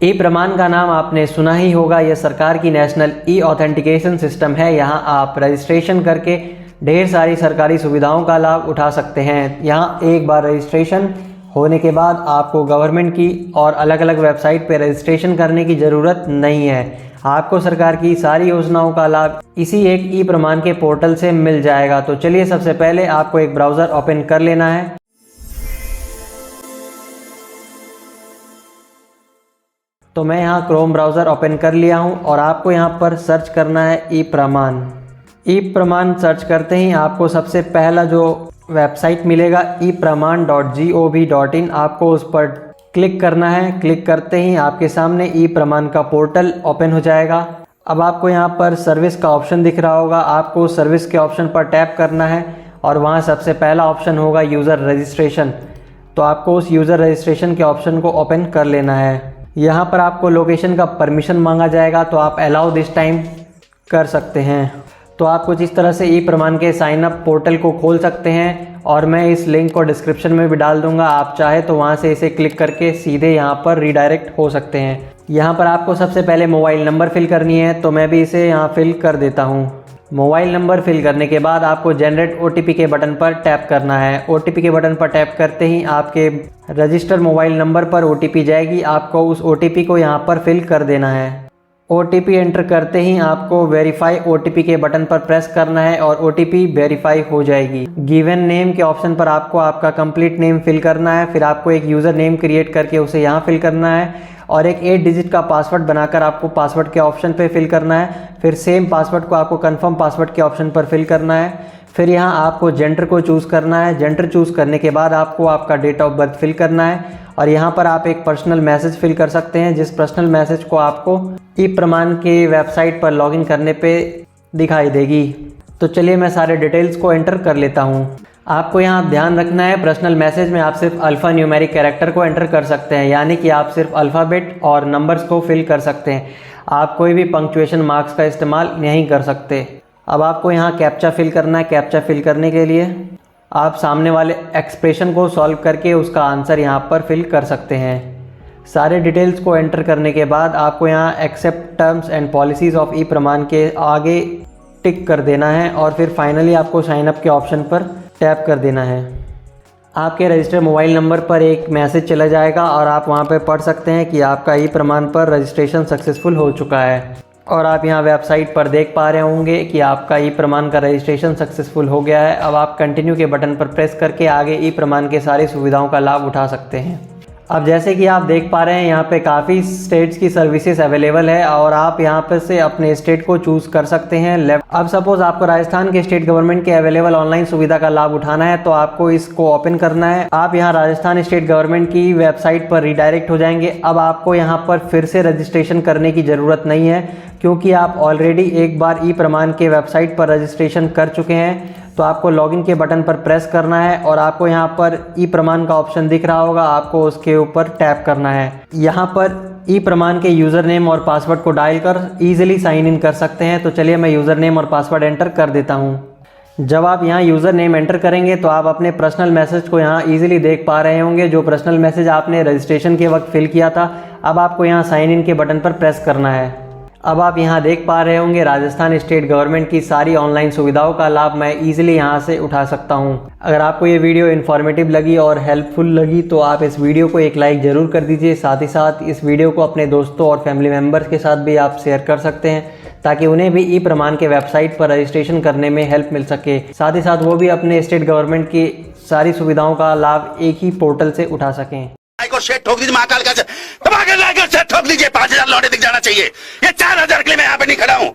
ई प्रमाण का नाम आपने सुना ही होगा। यह सरकार की नेशनल ई ऑथेंटिकेशन सिस्टम है। यहाँ आप रजिस्ट्रेशन करके ढेर सारी सरकारी सुविधाओं का लाभ उठा सकते हैं। यहाँ एक बार रजिस्ट्रेशन होने के बाद आपको गवर्नमेंट की और अलग अलग वेबसाइट पर रजिस्ट्रेशन करने की ज़रूरत नहीं है। आपको सरकार की सारी योजनाओं का लाभ इसी एक ई प्रमाण के पोर्टल से मिल जाएगा। तो चलिए सबसे पहले आपको एक ब्राउज़र ओपन कर लेना है। तो मैं यहाँ क्रोम ब्राउज़र ओपन कर लिया हूँ और आपको यहाँ पर सर्च करना है ई प्रमाण। ई प्रमाण सर्च करते ही आपको सबसे पहला जो वेबसाइट मिलेगा epraman.gov.in, आपको उस पर क्लिक करना है। क्लिक करते ही आपके सामने ई प्रमाण का पोर्टल ओपन हो जाएगा। अब आपको यहाँ पर सर्विस का ऑप्शन दिख रहा होगा, आपको सर्विस के ऑप्शन पर टैप करना है और वहाँ सबसे पहला ऑप्शन होगा यूज़र रजिस्ट्रेशन। तो आपको उस यूज़र रजिस्ट्रेशन के ऑप्शन को ओपन कर लेना है। यहाँ पर आपको लोकेशन का परमिशन मांगा जाएगा, तो आप अलाउ दिस टाइम कर सकते हैं। तो आप कुछ इस तरह से ई प्रमाण के साइन अप पोर्टल को खोल सकते हैं और मैं इस लिंक को डिस्क्रिप्शन में भी डाल दूंगा। आप चाहे तो वहाँ से इसे क्लिक करके सीधे यहाँ पर रीडायरेक्ट हो सकते हैं। यहाँ पर आपको सबसे पहले मोबाइल नंबर फिल करनी है, तो मैं भी इसे यहाँ फिल कर देता हूँ। मोबाइल नंबर फिल करने के बाद आपको जनरेट ओटीपी के बटन पर टैप करना है। ओटीपी के बटन पर टैप करते ही आपके रजिस्टर मोबाइल नंबर पर ओटीपी जाएगी। आपको उस ओटीपी को यहाँ पर फिल कर देना है। ओटीपी एंटर करते ही आपको वेरीफाई ओटीपी के बटन पर प्रेस करना है और ओटीपी वेरीफाई हो जाएगी। गिवन नेम के ऑप्शन पर आपको आपका कंप्लीट नेम फिल करना है। फिर आपको एक यूज़र नेम क्रिएट करके उसे यहाँ फिल करना है और एक 8 डिजिट का पासवर्ड बनाकर आपको पासवर्ड के ऑप्शन पे फिल करना है। फिर सेम पासवर्ड को आपको कंफर्म पासवर्ड के ऑप्शन पर फिल करना है। फिर यहाँ आपको जेंडर को चूज़ करना है। जेंडर चूज़ करने के बाद आपको आपका डेट ऑफ बर्थ फिल करना है और यहाँ पर आप एक पर्सनल मैसेज फिल कर सकते हैं, जिस पर्सनल मैसेज को आपको ई प्रमाण के वेबसाइट पर लॉगिन करने पे दिखाई देगी। तो चलिए मैं सारे डिटेल्स को एंटर कर लेता हूँ। आपको यहाँ ध्यान रखना है, पर्सनल मैसेज में आप सिर्फ अल्फ़ा न्यूमेरिक कैरेक्टर को एंटर कर सकते हैं, यानी कि आप सिर्फ अल्फ़ाबेट और नंबर्स को फिल कर सकते हैं। आप कोई भी पंक्चुएशन मार्क्स का इस्तेमाल नहीं कर सकते। अब आपको यहाँ कैप्चा फिल करना है। कैप्चा फिल करने के लिए आप सामने वाले एक्सप्रेशन को सॉल्व करके उसका आंसर यहाँ पर फिल कर सकते हैं। सारे डिटेल्स को एंटर करने के बाद आपको यहाँ accept terms and policies of e Pramaan के आगे टिक कर देना है और फिर फाइनली आपको साइन अप के ऑप्शन पर टैप कर देना है। आपके रजिस्टर्ड मोबाइल नंबर पर एक मैसेज चला जाएगा और आप वहाँ पर पढ़ सकते हैं कि आपका ई प्रमाण पर रजिस्ट्रेशन सक्सेसफुल हो चुका है। और आप यहाँ वेबसाइट पर देख पा रहे होंगे कि आपका ई प्रमाण का रजिस्ट्रेशन सक्सेसफुल हो गया है। अब आप कंटिन्यू के बटन पर प्रेस करके आगे ई प्रमाण के सारी सुविधाओं का लाभ उठा सकते हैं। अब जैसे कि आप देख पा रहे हैं यहाँ पे काफ़ी स्टेट्स की सर्विसेज अवेलेबल है और आप यहाँ पे से अपने स्टेट को चूज़ कर सकते हैं। अब सपोज़ आपको राजस्थान के स्टेट गवर्नमेंट के अवेलेबल ऑनलाइन सुविधा का लाभ उठाना है, तो आपको इसको ओपन करना है। आप यहाँ राजस्थान स्टेट गवर्नमेंट की वेबसाइट पर रीडायरेक्ट हो जाएंगे। अब आपको यहाँ पर फिर से रजिस्ट्रेशन करने की ज़रूरत नहीं है, क्योंकि आप ऑलरेडी एक बार ई प्रमाण के वेबसाइट पर रजिस्ट्रेशन कर चुके हैं। तो आपको लॉगिन के बटन पर प्रेस करना है और आपको यहाँ पर ई प्रमाण का ऑप्शन दिख रहा होगा, आपको उसके ऊपर टैप करना है। यहाँ पर ई प्रमाण के यूज़र नेम और पासवर्ड को डायल कर ईजिली साइन इन कर सकते हैं। तो चलिए मैं यूज़र नेम और पासवर्ड एंटर कर देता हूँ। जब आप यहाँ यूज़र नेम एंटर करेंगे तो आप अपने पर्सनल मैसेज को यहाँ ईजिली देख पा रहे होंगे, जो पर्सनल मैसेज आपने रजिस्ट्रेशन के वक्त फिल किया था। अब आपको यहाँ साइन इन के बटन पर प्रेस करना है। अब आप यहाँ देख पा रहे होंगे राजस्थान स्टेट गवर्नमेंट की सारी ऑनलाइन सुविधाओं का लाभ मैं ईजिली यहाँ से उठा सकता हूँ। अगर आपको ये वीडियो इन्फॉर्मेटिव लगी और हेल्पफुल लगी तो आप इस वीडियो को एक लाइक ज़रूर कर दीजिए। साथ ही साथ इस वीडियो को अपने दोस्तों और फैमिली मेम्बर्स के साथ भी आप शेयर कर सकते हैं, ताकि उन्हें भी ई प्रमाण के वेबसाइट पर रजिस्ट्रेशन करने में हेल्प मिल सके। साथ ही साथ वो भी अपने स्टेट गवर्नमेंट की सारी सुविधाओं का लाभ एक ही पोर्टल से उठा सकें। को शेट ठोक दीजिए, महाकाल का दबा के लाकर शेट ठोक लीजिए। 5000 लौटे दिख जाना चाहिए। ये 4000 के लिए मैं यहाँ पे नहीं खड़ा हूँ।